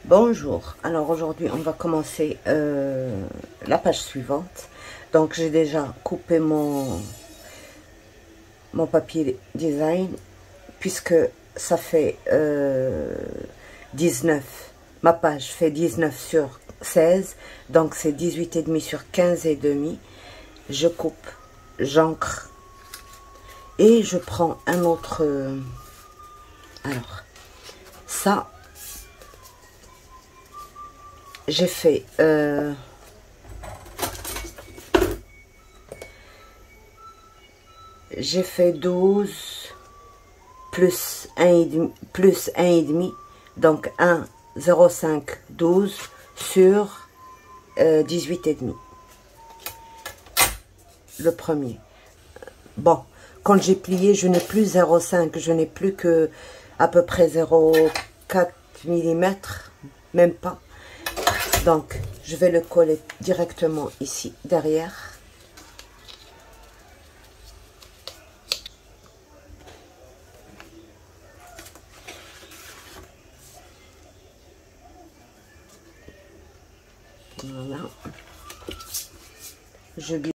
Bonjour, alors aujourd'hui on va commencer la page suivante. Donc j'ai déjà coupé mon papier design puisque ça fait 19, ma page fait 19 sur 16, donc c'est 18,5 sur 15 et demi. Je coupe, j'encre et je prends un autre, alors ça j'ai fait j'ai fait 12 plus 1,5 plus 1,5, donc 1, 0,5, 12 sur 18,5. Le premier. Bon, quand j'ai plié, je n'ai plus 0,5, je n'ai plus que à peu près 0,4 mm, même pas. Donc, je vais le coller directement ici, derrière. Voilà. Je glisse.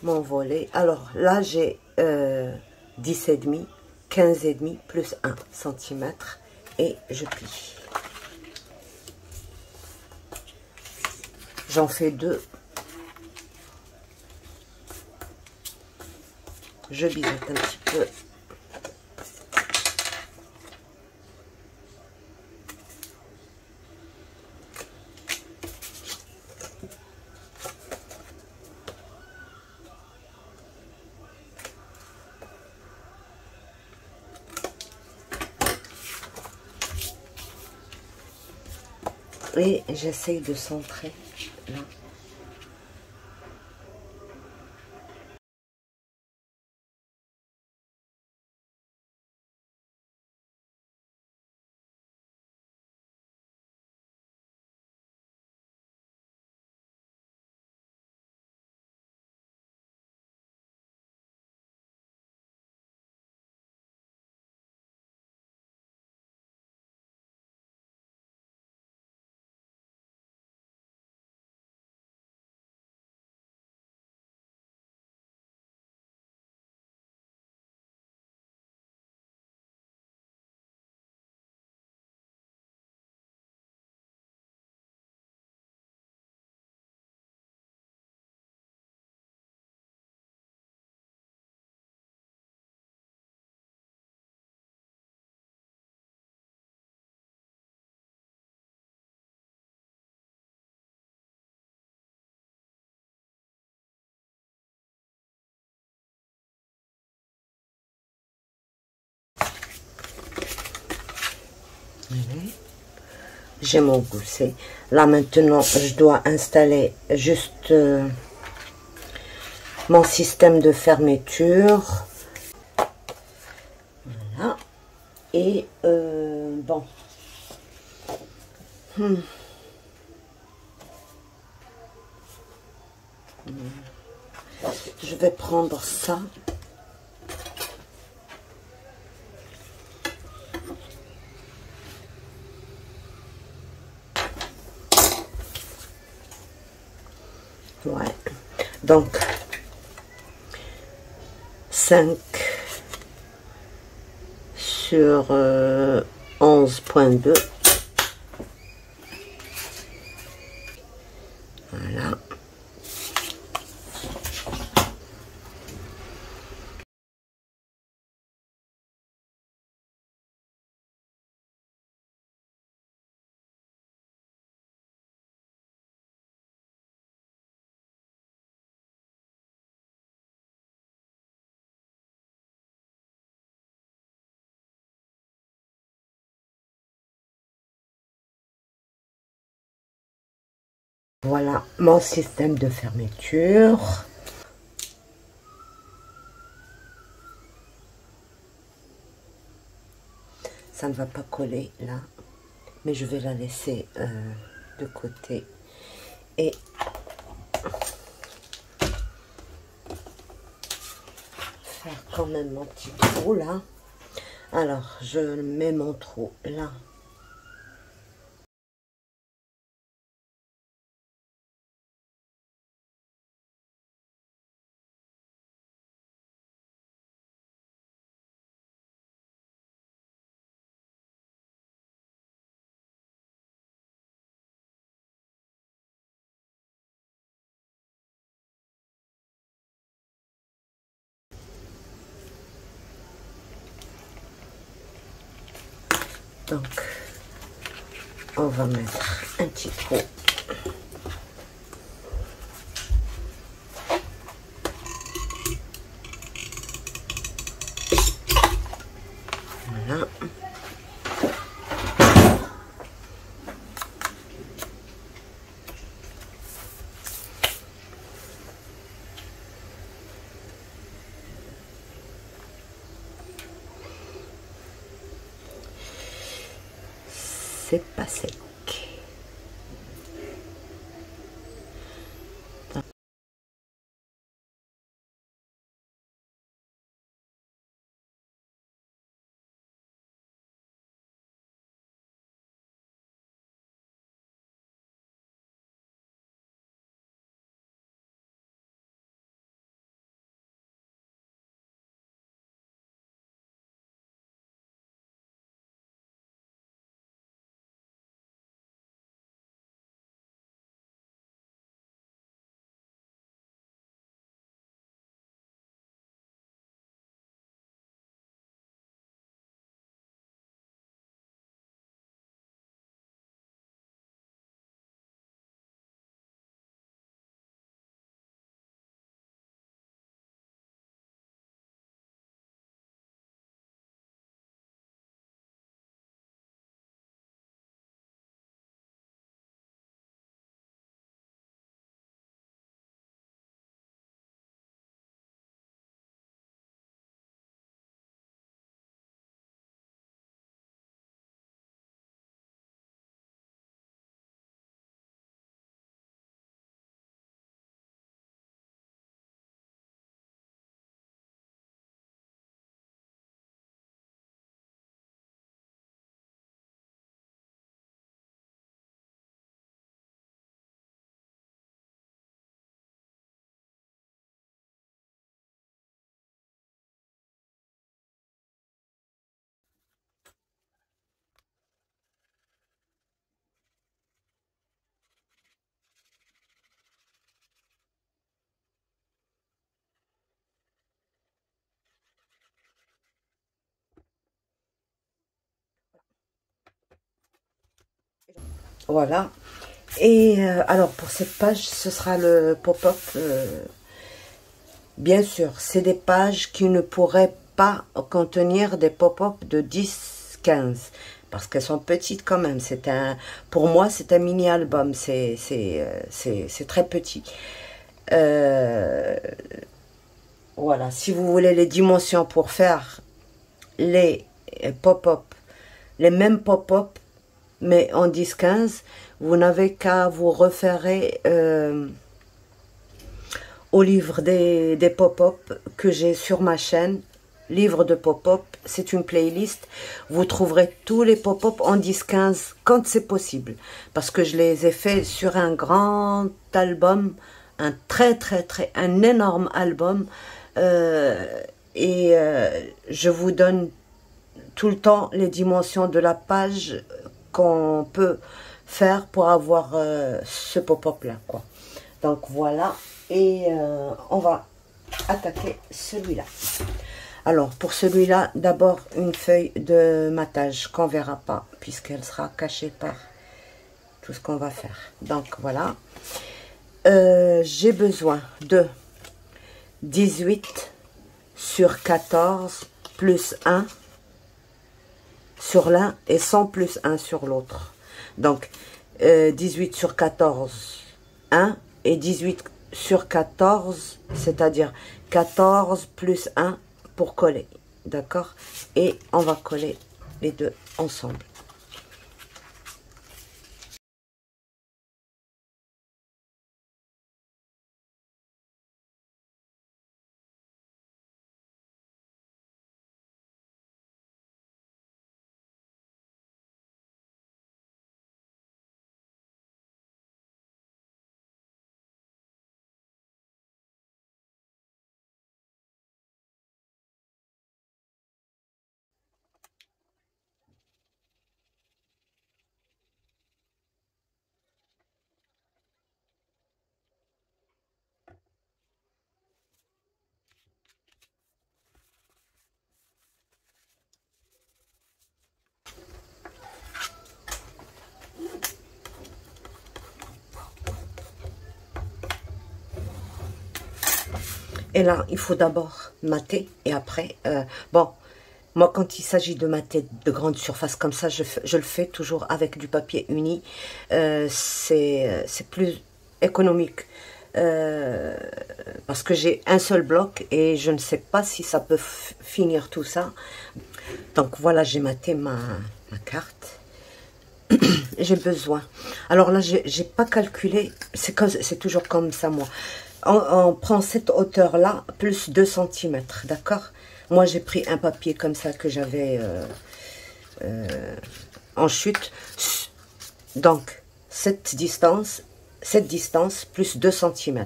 Mon volet. Alors là, j'ai 10,5, 15,5 plus 1 cm et je plie. J'en fais 2. Je biseaute un petit peu. Et j'essaye de centrer là. J'ai mon gousset. Là maintenant, je dois installer juste mon système de fermeture. Voilà. Et bon. Je vais prendre ça. Ouais. Donc, 5 sur 11,2. Voilà. Voilà mon système de fermeture. Ça ne va pas coller là, mais je vais la laisser de côté et faire quand même mon petit trou là. Alors je mets mon trou là. Donc, on va mettre un petit trou. Voilà. C'est pas sec. Voilà. Et alors pour cette page, ce sera le pop-up. Bien sûr, c'est des pages qui ne pourraient pas contenir des pop-up de 10-15. Parce qu'elles sont petites quand même. Pour moi, c'est un mini-album. C'est très petit. Voilà. Si vous voulez les dimensions pour faire les pop-up, les mêmes pop-up, mais en 10-15, vous n'avez qu'à vous référer au livre des pop-up que j'ai sur ma chaîne. Livre de pop-up, c'est une playlist. Vous trouverez tous les pop-up en 10-15 quand c'est possible. Parce que je les ai fait sur un grand album, un un énorme album. Je vous donne tout le temps les dimensions de la page qu'on peut faire pour avoir ce pop-up là, quoi. Donc voilà, et on va attaquer celui-là. Alors pour celui-là, d'abord une feuille de matage qu'on verra pas puisqu'elle sera cachée par tout ce qu'on va faire. Donc voilà, j'ai besoin de 18 sur 14 plus 1 sur l'un et 100 plus 1 sur l'autre. Donc 18 sur 14 1 et 18 sur 14, c'est-à-dire 14 plus 1 pour coller, d'accord? Et on va coller les deux ensemble. Et là, il faut d'abord mater et après, bon, moi quand il s'agit de mater de grandes surfaces comme ça, je le fais toujours avec du papier uni. C'est plus économique parce que j'ai un seul bloc et je ne sais pas si ça peut finir tout ça. Donc voilà, j'ai maté ma carte. J'ai besoin. Alors là, j'ai pas calculé. C'est toujours comme ça, moi. On prend cette hauteur-là, plus 2 cm, d'accord? Moi, j'ai pris un papier comme ça que j'avais en chute. Donc, cette distance plus 2 cm.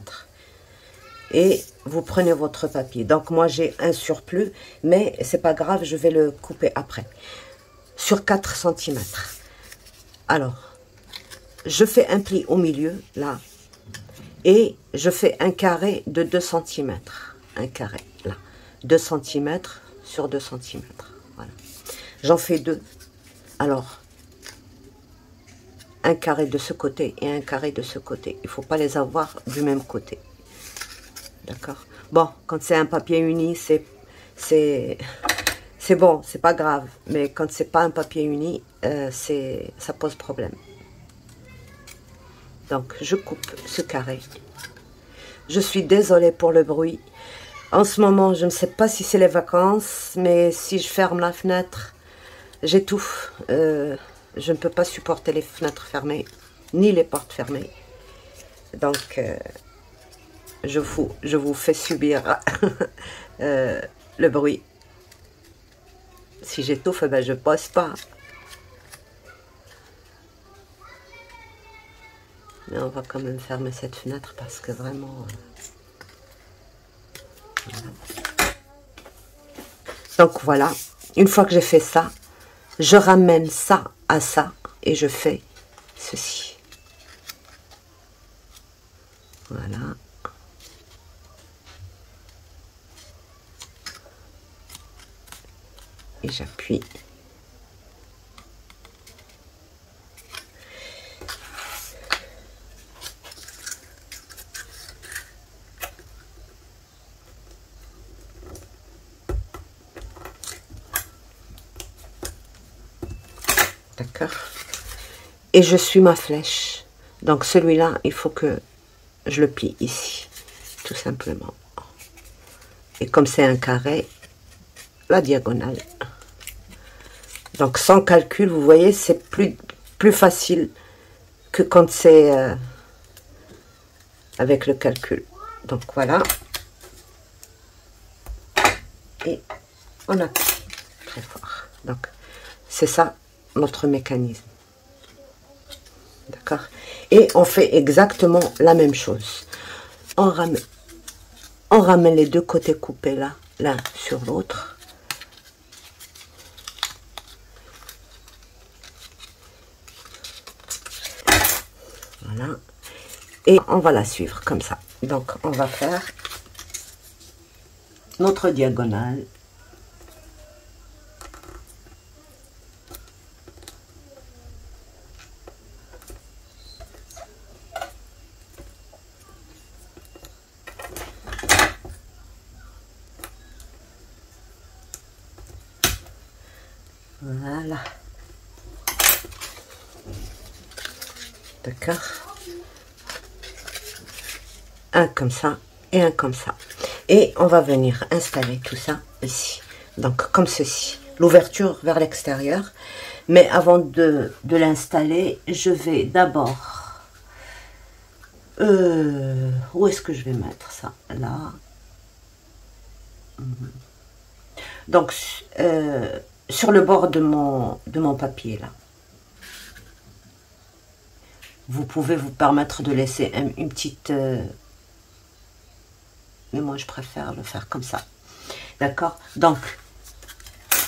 Et vous prenez votre papier. Donc, moi, j'ai un surplus, mais c'est pas grave, je vais le couper après. Sur 4 cm. Alors, je fais un pli au milieu, là. Et je fais un carré de 2 cm. Un carré, là. 2 cm sur 2 cm. Voilà. J'en fais deux. Alors, un carré de ce côté et un carré de ce côté. Il ne faut pas les avoir du même côté. D'accord? Bon, quand c'est un papier uni, c'est bon, c'est pas grave. Mais quand c'est pas un papier uni, ça pose problème. Donc, je coupe ce carré. Je suis désolée pour le bruit. En ce moment, je ne sais pas si c'est les vacances, mais si je ferme la fenêtre, j'étouffe. Je ne peux pas supporter les fenêtres fermées, ni les portes fermées. Donc, je vous fais subir le bruit. Si j'étouffe, ben, je ne pose pas. Mais on va quand même fermer cette fenêtre parce que vraiment... voilà. Donc voilà, une fois que j'ai fait ça, je ramène ça à ça et je fais ceci. Voilà. Et j'appuie. D'accord. Et je suis ma flèche. Donc celui-là, il faut que je le plie ici. Tout simplement. Et comme c'est un carré, la diagonale. Donc sans calcul, vous voyez, c'est plus facile que quand c'est avec le calcul. Donc voilà. Et on appuie très fort. Donc c'est ça notre mécanisme. D'accord? Et on fait exactement la même chose. On ramène les deux côtés coupés là, l'un sur l'autre. Voilà. Et on va la suivre comme ça. Donc on va faire notre diagonale. Voilà. D'accord. un comme ça et un comme ça. Et on va venir installer tout ça ici. Donc comme ceci, l'ouverture vers l'extérieur. Mais avant de l'installer, je vais d'abord... où est-ce que je vais mettre ça? Là. Donc, sur le bord de mon papier, là. Vous pouvez vous permettre de laisser une petite... mais moi, je préfère le faire comme ça. D'accord? Donc,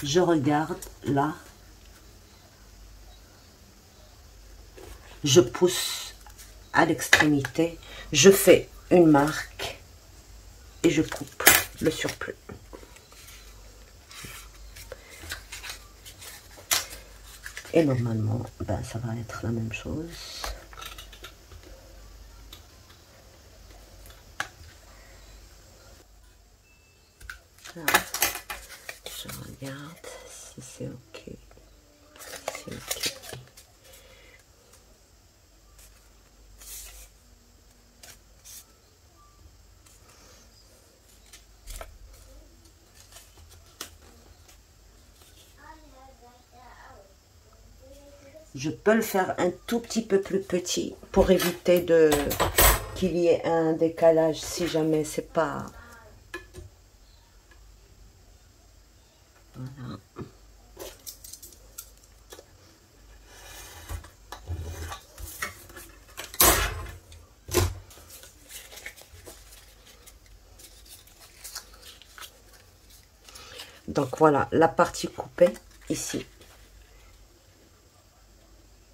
je regarde là. Je pousse à l'extrémité. Je fais une marque. Et je coupe le surplus. Et normalement, ben, ça va être la même chose. Là, je regarde si c'est ok. C'est ok. Je peux le faire un tout petit peu plus petit pour éviter qu'il y ait un décalage si jamais c'est pas... Voilà. Donc voilà, la partie coupée ici.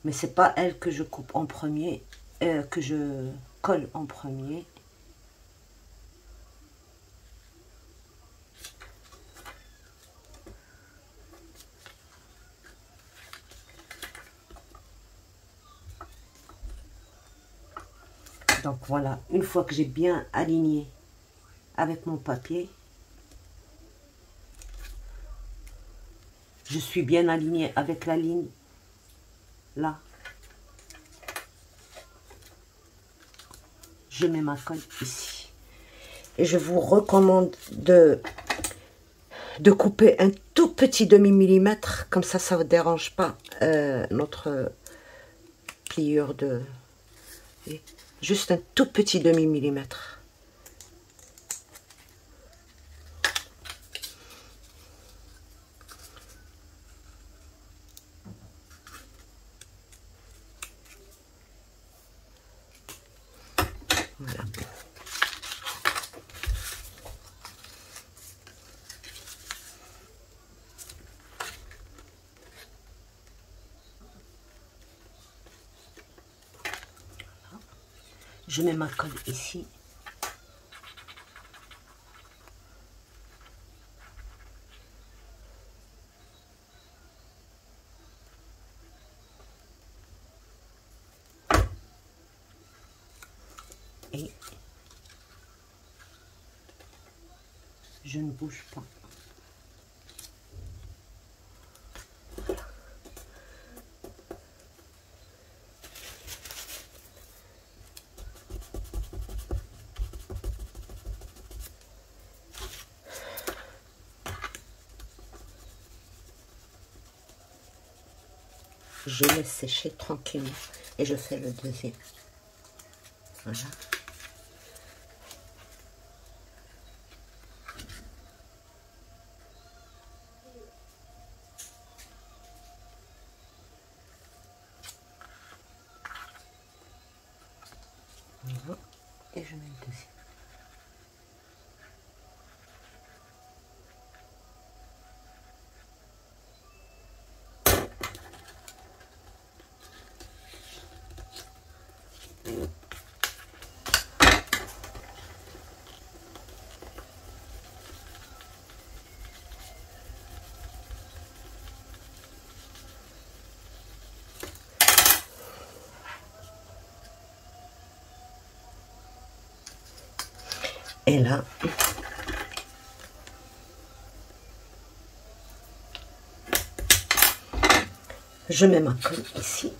Mais c'est pas elle que je coupe en premier, que je colle en premier. Donc voilà, une fois que j'ai bien aligné avec mon papier, je suis bien aligné avec la ligne là. Je mets ma colle ici. Et je vous recommande de couper un tout petit demi-millimètre, comme ça ne dérange pas notre pliure de... Juste un tout petit demi-millimètre. Voilà. Je mets ma colle ici. Et je ne bouge pas. Je laisse sécher tranquillement et je fais le deuxième. Voilà. Voilà. Et je mets le deuxième. Et là, je mets ma colle ici.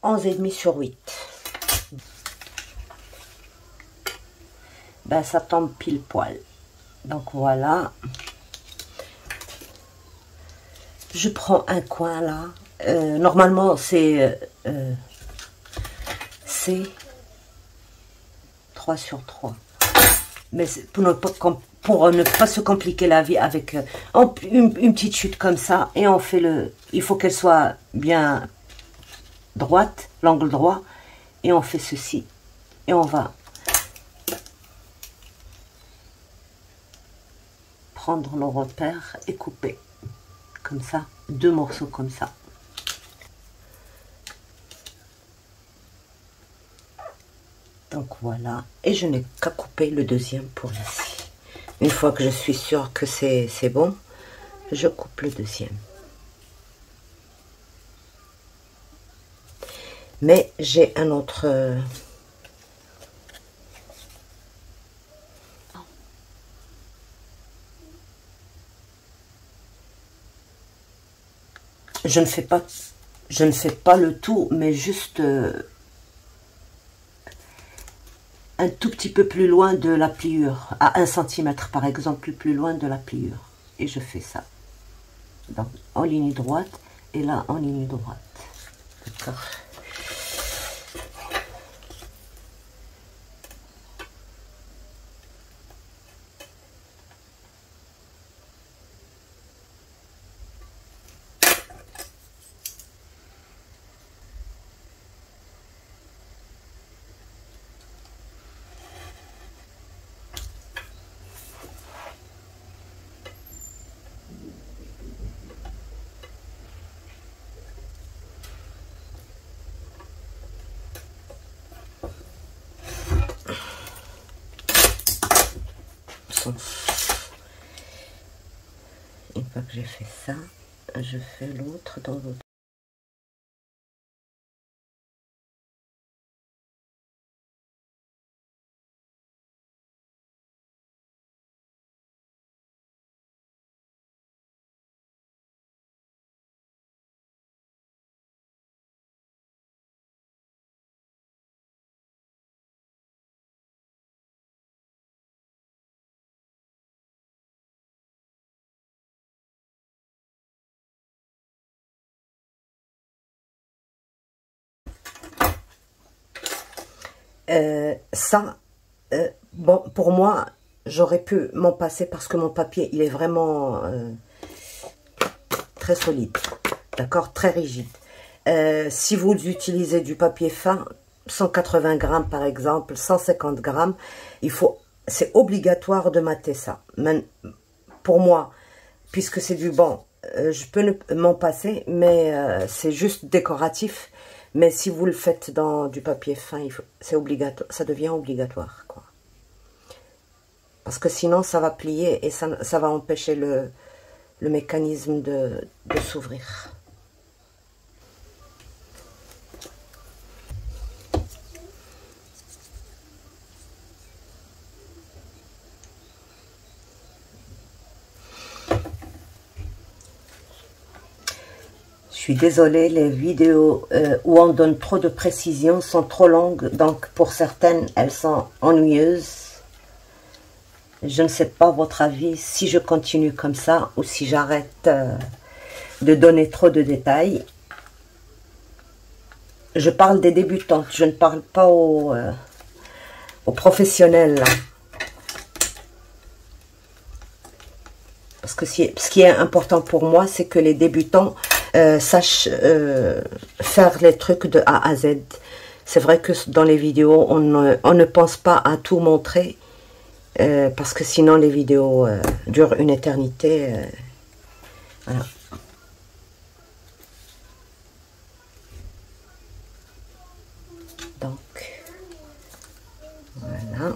11,5 sur 8. Ben, ça tombe pile poil. Donc voilà. Je prends un coin là. Normalement, c'est 3 sur 3. Mais pour ne pas se compliquer la vie avec une petite chute comme ça. Et on fait le... Il faut qu'elle soit bien droite, l'angle droit. Et on fait ceci. Et on va prendre nos repères et couper. Comme ça. 2 morceaux comme ça. Donc voilà, et je n'ai qu'à couper le deuxième pour ici. Une fois que je suis sûre que c'est bon, je coupe le deuxième. Mais j'ai un autre... Je ne fais pas le tout, mais juste... un tout petit peu plus loin de la pliure, à 1 cm par exemple, plus loin de la pliure. Et je fais ça. Donc, en ligne droite, et là, en ligne droite. D'accord. Une fois que j'ai fait ça, je fais l'autre dans l'autre. Bon, pour moi, j'aurais pu m'en passer parce que mon papier, il est vraiment très solide, d'accord, très rigide. Si vous utilisez du papier fin, 180 grammes par exemple, 150 grammes, c'est obligatoire de mater ça. Mais pour moi, puisque c'est du bon, je peux m'en passer, mais c'est juste décoratif. Mais si vous le faites dans du papier fin, c'est obligatoire, ça devient obligatoire, quoi. Parce que sinon, ça va plier et ça va empêcher le mécanisme de s'ouvrir. Je suis désolée, les vidéos où on donne trop de précision sont trop longues, donc pour certaines, elles sont ennuyeuses. Je ne sais pas votre avis, si je continue comme ça ou si j'arrête de donner trop de détails. Je parle des débutantes, je ne parle pas aux professionnels, là. Parce que ce qui est important pour moi, c'est que les débutants sachent faire les trucs de A à Z. C'est vrai que dans les vidéos, on ne pense pas à tout montrer, parce que sinon les vidéos durent une éternité. Voilà. Donc, voilà.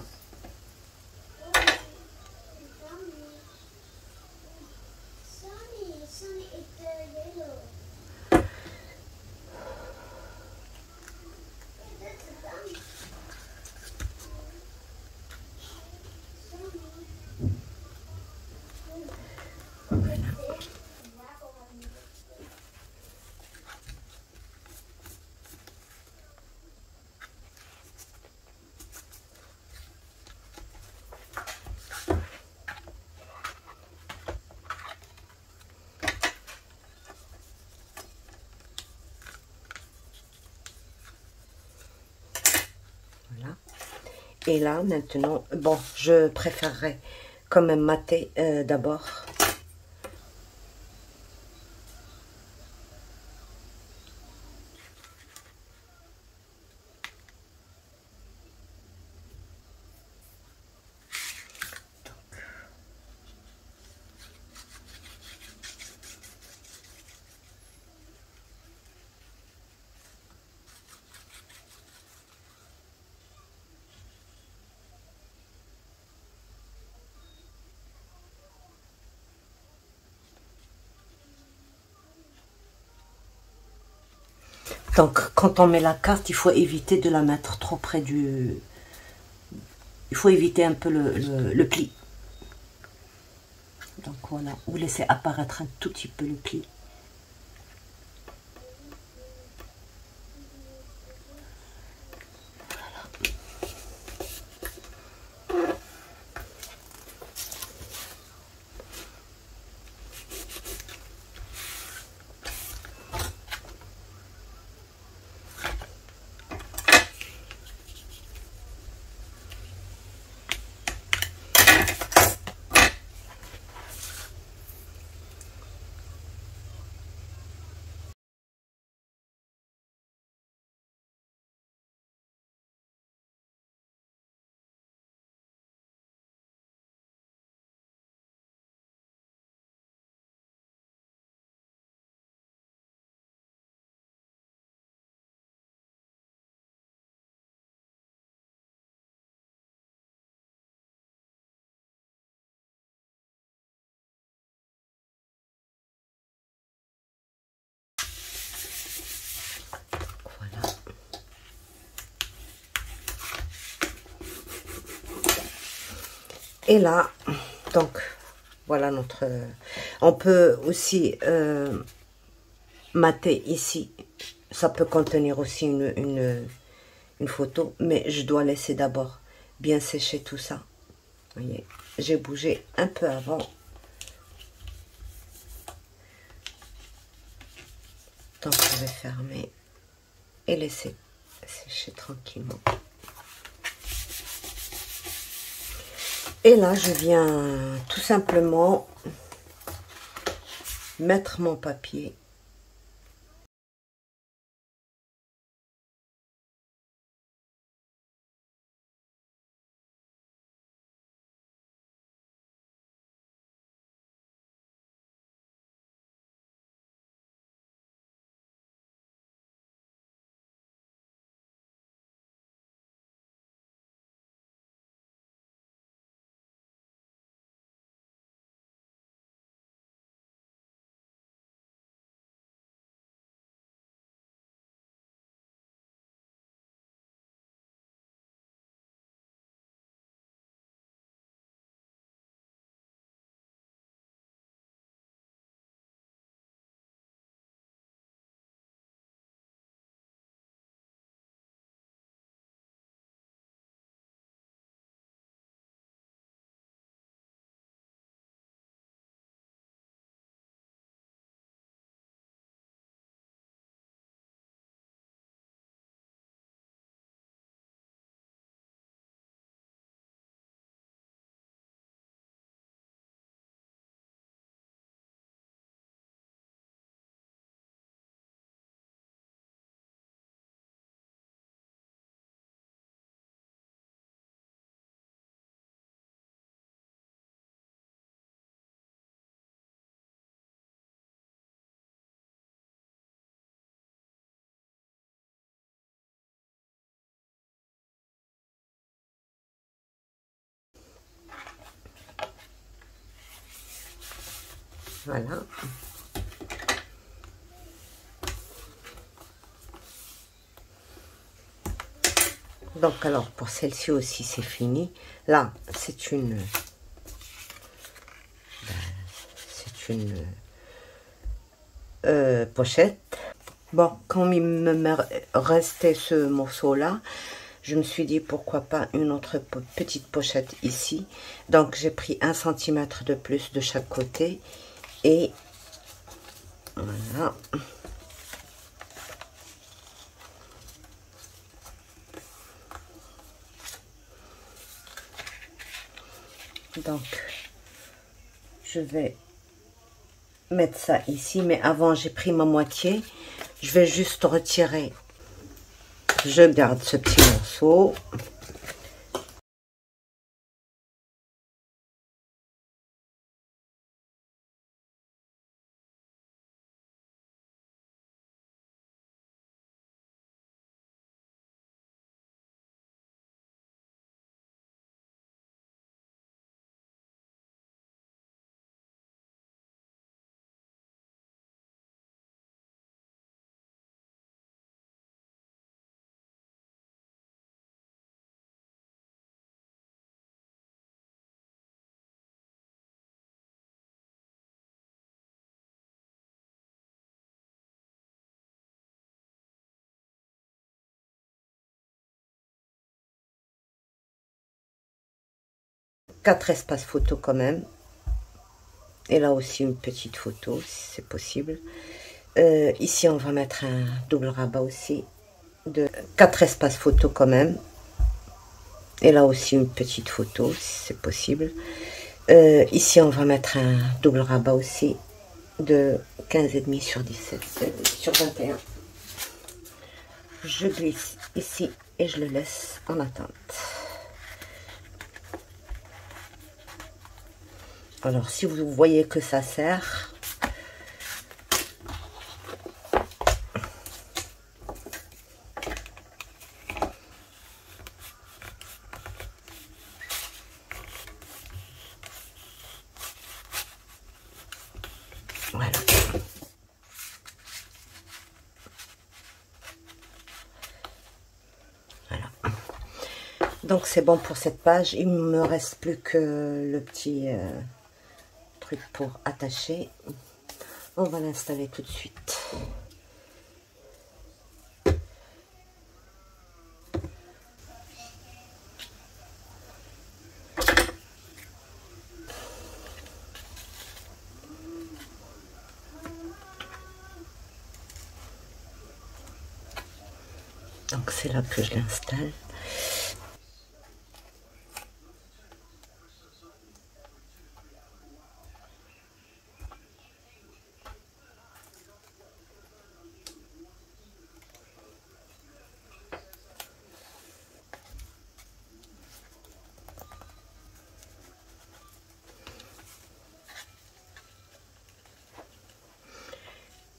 Et là, maintenant, bon, je préférerais quand même mater d'abord. Donc, quand on met la carte, il faut éviter de la mettre trop près du... Il faut éviter un peu le pli. Donc voilà, vous laissez apparaître un tout petit peu le pli. Voilà. Et là, donc, voilà notre... On peut aussi mater ici. Ça peut contenir aussi une photo, mais je dois laisser d'abord bien sécher tout ça. Vous voyez, j'ai bougé un peu avant. Donc, je vais fermer et laisser sécher tranquillement. Et là, je viens tout simplement mettre mon papier. Voilà. Donc, alors, pour celle-ci aussi, c'est fini. Là, c'est une pochette. Bon, comme il me restait ce morceau-là, je me suis dit pourquoi pas une autre petite pochette ici. Donc, j'ai pris 1 cm de plus de chaque côté. Et voilà. Donc, je vais mettre ça ici, mais avant j'ai pris ma moitié. Je vais juste retirer. Je garde ce petit morceau. Quatre espaces photo quand même. Et là aussi une petite photo, si c'est possible. Ici, on va mettre un double rabat aussi. De 4 espaces photo quand même. Et là aussi une petite photo, si c'est possible. Ici, on va mettre un double rabat aussi. De 15,5 sur 17, sur 21. Je glisse ici et je le laisse en attente. Alors, si vous voyez que ça sert, voilà. Voilà. Donc, c'est bon pour cette page. Il ne me reste plus que le petit truc pour attacher. On va l'installer tout de suite. Donc c'est là que je l'installe.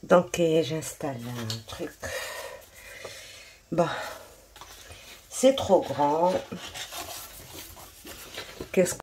Donc j'installe un truc. Bon, c'est trop grand. Qu'est-ce que...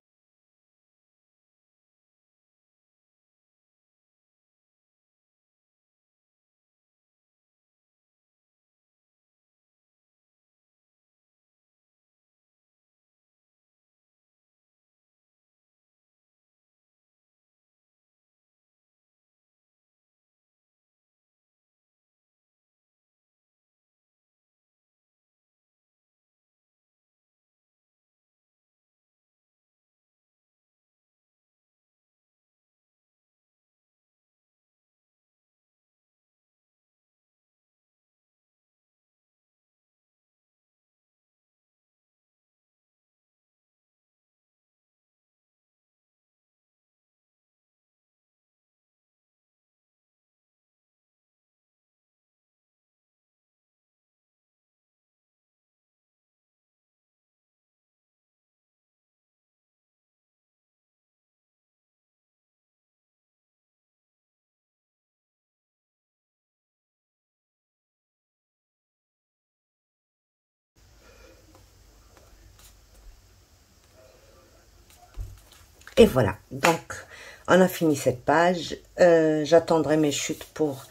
Et voilà, donc on a fini cette page. J'attendrai mes chutes pour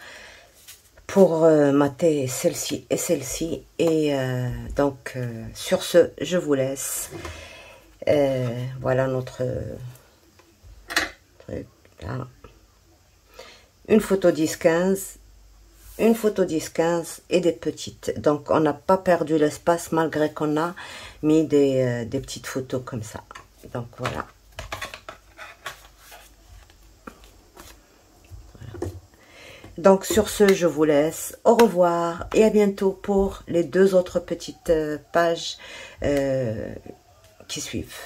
mater celle-ci et celle-ci. Et donc sur ce, je vous laisse. Voilà notre truc là. Une photo 10-15, une photo 10-15 et des petites. Donc on n'a pas perdu l'espace malgré qu'on a mis des petites photos comme ça. Donc voilà. Donc sur ce, je vous laisse. Au revoir et à bientôt pour les deux autres petites pages qui suivent.